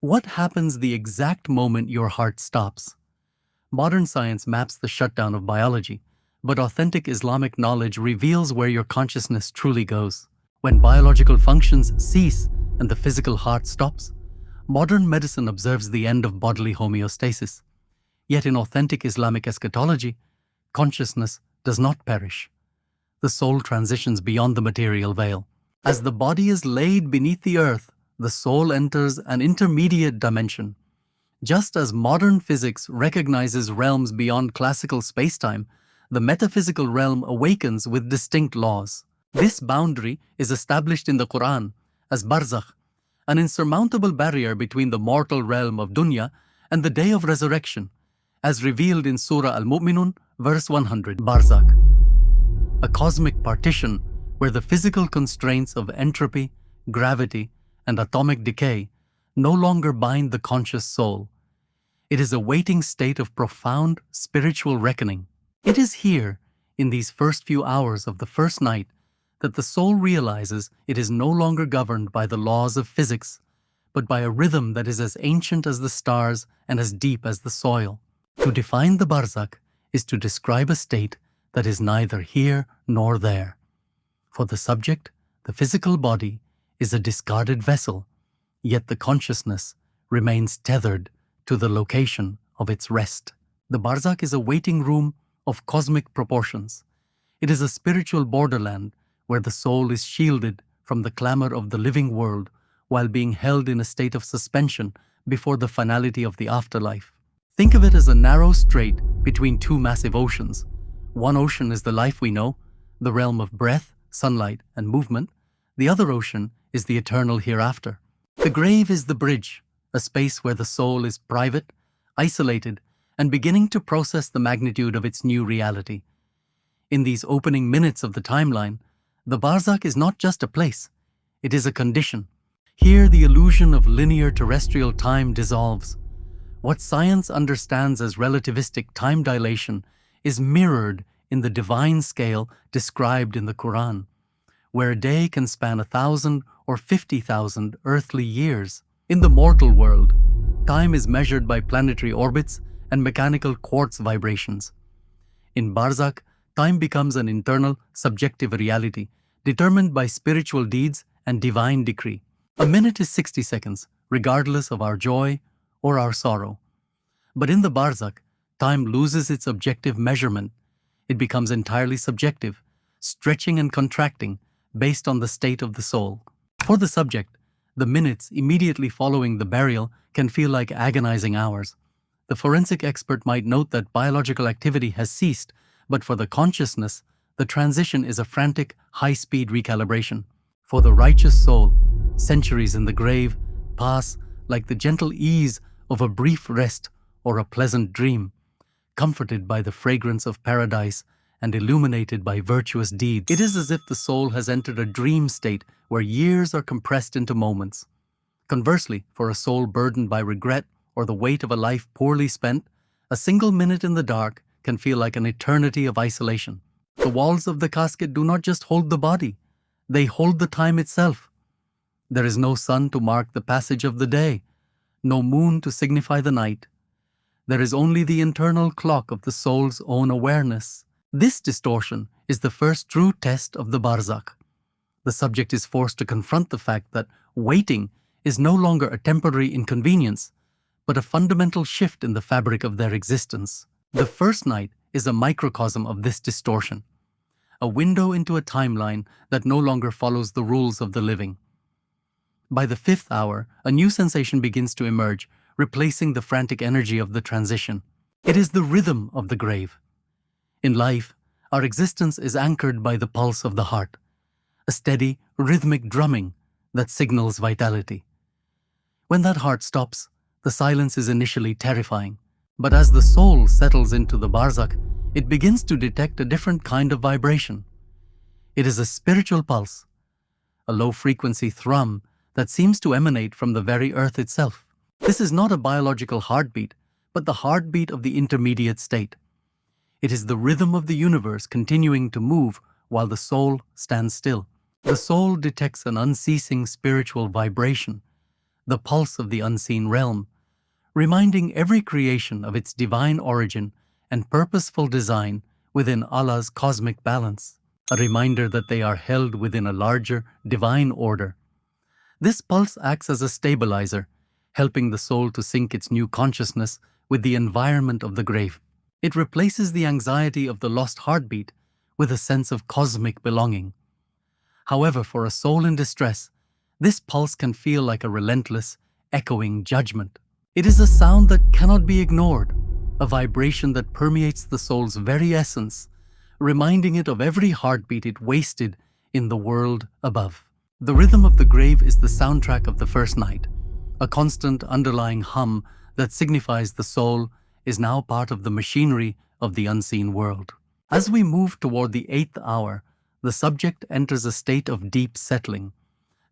What happens the exact moment your heart stops? Modern science maps the shutdown of biology, but authentic Islamic knowledge reveals where your consciousness truly goes. When biological functions cease and the physical heart stops, modern medicine observes the end of bodily homeostasis. Yet in authentic Islamic eschatology, consciousness does not perish. The soul transitions beyond the material veil. As the body is laid beneath the earth, the soul enters an intermediate dimension. Just as modern physics recognizes realms beyond classical spacetime, the metaphysical realm awakens with distinct laws. This boundary is established in the Quran as Barzakh, an insurmountable barrier between the mortal realm of dunya and the day of resurrection, as revealed in Surah Al-Mu'minun, verse 100. Barzakh, a cosmic partition where the physical constraints of entropy, gravity, and atomic decay no longer bind the conscious soul. It is a waiting state of profound spiritual reckoning. It is here, in these first few hours of the first night, that the soul realizes it is no longer governed by the laws of physics, but by a rhythm that is as ancient as the stars and as deep as the soil. To define the Barzakh is to describe a state that is neither here nor there. For the subject, the physical body is a discarded vessel, yet the consciousness remains tethered to the location of its rest. The Barzakh is a waiting room of cosmic proportions. It is a spiritual borderland where the soul is shielded from the clamor of the living world while being held in a state of suspension before the finality of the afterlife. Think of it as a narrow strait between two massive oceans. One ocean is the life we know, the realm of breath, sunlight, and movement. The other ocean is the eternal hereafter. The grave is the bridge, a space where the soul is private, isolated, and beginning to process the magnitude of its new reality. In these opening minutes of the timeline, the Barzakh is not just a place, it is a condition. Here the illusion of linear terrestrial time dissolves. What science understands as relativistic time dilation is mirrored in the divine scale described in the Quran, where a day can span 1,000 or 50,000 earthly years. In the mortal world, time is measured by planetary orbits and mechanical quartz vibrations. In Barzakh, time becomes an internal, subjective reality, determined by spiritual deeds and divine decree. A minute is 60 seconds, regardless of our joy or our sorrow. But in the Barzakh, time loses its objective measurement. It becomes entirely subjective, stretching and contracting based on the state of the soul. For the subject, the minutes immediately following the burial can feel like agonizing hours. The forensic expert might note that biological activity has ceased, but for the consciousness, the transition is a frantic, high-speed recalibration. For the righteous soul, centuries in the grave pass like the gentle ease of a brief rest or a pleasant dream, comforted by the fragrance of paradise and illuminated by virtuous deeds. It is as if the soul has entered a dream state where years are compressed into moments. Conversely, for a soul burdened by regret or the weight of a life poorly spent, a single minute in the dark can feel like an eternity of isolation. The walls of the casket do not just hold the body, they hold the time itself. There is no sun to mark the passage of the day, no moon to signify the night. There is only the internal clock of the soul's own awareness. This distortion is the first true test of the Barzakh. The subject is forced to confront the fact that waiting is no longer a temporary inconvenience, but a fundamental shift in the fabric of their existence. The first night is a microcosm of this distortion, a window into a timeline that no longer follows the rules of the living. By the fifth hour, a new sensation begins to emerge, replacing the frantic energy of the transition. It is the rhythm of the grave. In life, our existence is anchored by the pulse of the heart, a steady, rhythmic drumming that signals vitality. When that heart stops, the silence is initially terrifying, but as the soul settles into the Barzakh, it begins to detect a different kind of vibration. It is a spiritual pulse, a low-frequency thrum that seems to emanate from the very earth itself. This is not a biological heartbeat, but the heartbeat of the intermediate state. It is the rhythm of the universe continuing to move while the soul stands still. The soul detects an unceasing spiritual vibration, the pulse of the unseen realm, reminding every creation of its divine origin and purposeful design within Allah's cosmic balance, a reminder that they are held within a larger divine order. This pulse acts as a stabilizer, helping the soul to sync its new consciousness with the environment of the grave. It replaces the anxiety of the lost heartbeat with a sense of cosmic belonging. However, for a soul in distress, this pulse can feel like a relentless, echoing judgment. It is a sound that cannot be ignored, a vibration that permeates the soul's very essence, reminding it of every heartbeat it wasted in the world above. The rhythm of the grave is the soundtrack of the first night, a constant underlying hum that signifies the soul is now part of the machinery of the unseen world. As we move toward the 8th hour, the subject enters a state of deep settling.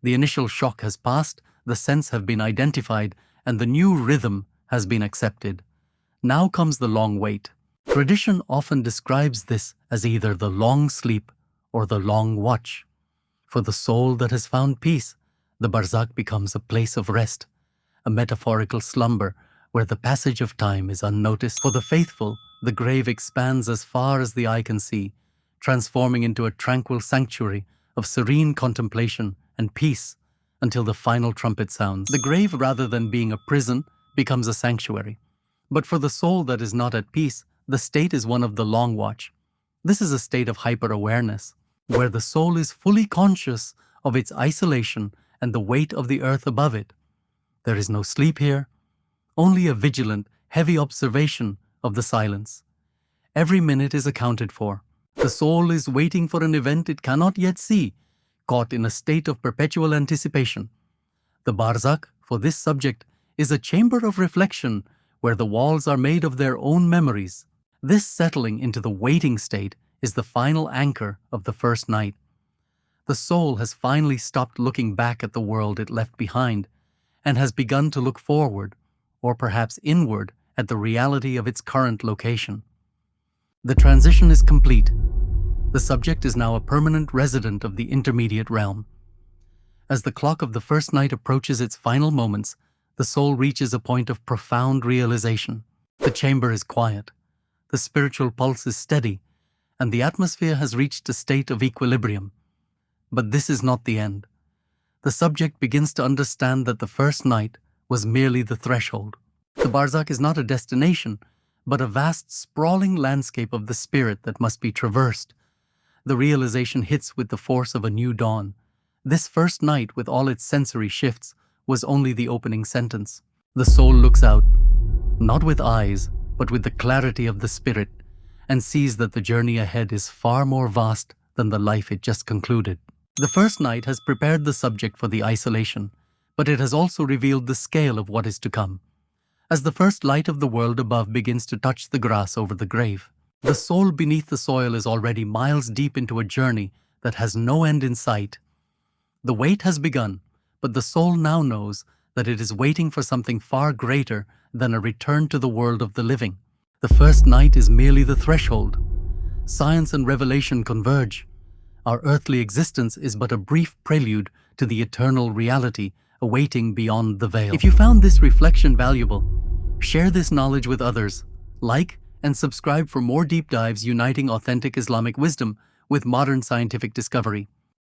The initial shock has passed, the scents have been identified, and the new rhythm has been accepted. Now comes the long wait. Tradition often describes this as either the long sleep or the long watch. For the soul that has found peace, the Barzakh becomes a place of rest, a metaphorical slumber where the passage of time is unnoticed. For the faithful, the grave expands as far as the eye can see, transforming into a tranquil sanctuary of serene contemplation and peace until the final trumpet sounds. The grave, rather than being a prison, becomes a sanctuary. But for the soul that is not at peace, the state is one of the long watch. This is a state of hyper-awareness, where the soul is fully conscious of its isolation and the weight of the earth above it. There is no sleep here, only a vigilant, heavy observation of the silence. Every minute is accounted for. The soul is waiting for an event it cannot yet see, caught in a state of perpetual anticipation. The Barzakh, for this subject, is a chamber of reflection where the walls are made of their own memories. This settling into the waiting state is the final anchor of the first night. The soul has finally stopped looking back at the world it left behind and has begun to look forward, or perhaps inward, at the reality of its current location. The transition is complete. The subject is now a permanent resident of the intermediate realm. As the clock of the first night approaches its final moments, the soul reaches a point of profound realization. The chamber is quiet, the spiritual pulse is steady, and the atmosphere has reached a state of equilibrium. But this is not the end. The subject begins to understand that the first night was merely the threshold. The Barzakh is not a destination, but a vast, sprawling landscape of the spirit that must be traversed. The realization hits with the force of a new dawn. This first night, with all its sensory shifts, was only the opening sentence. The soul looks out, not with eyes, but with the clarity of the spirit, and sees that the journey ahead is far more vast than the life it just concluded. The first night has prepared the subject for the isolation, but it has also revealed the scale of what is to come. As the first light of the world above begins to touch the grass over the grave, the soul beneath the soil is already miles deep into a journey that has no end in sight. The wait has begun, but the soul now knows that it is waiting for something far greater than a return to the world of the living. The first night is merely the threshold. Science and revelation converge. Our earthly existence is but a brief prelude to the eternal reality awaiting beyond the veil. If you found this reflection valuable, share this knowledge with others, like and subscribe for more deep dives uniting authentic Islamic wisdom with modern scientific discovery.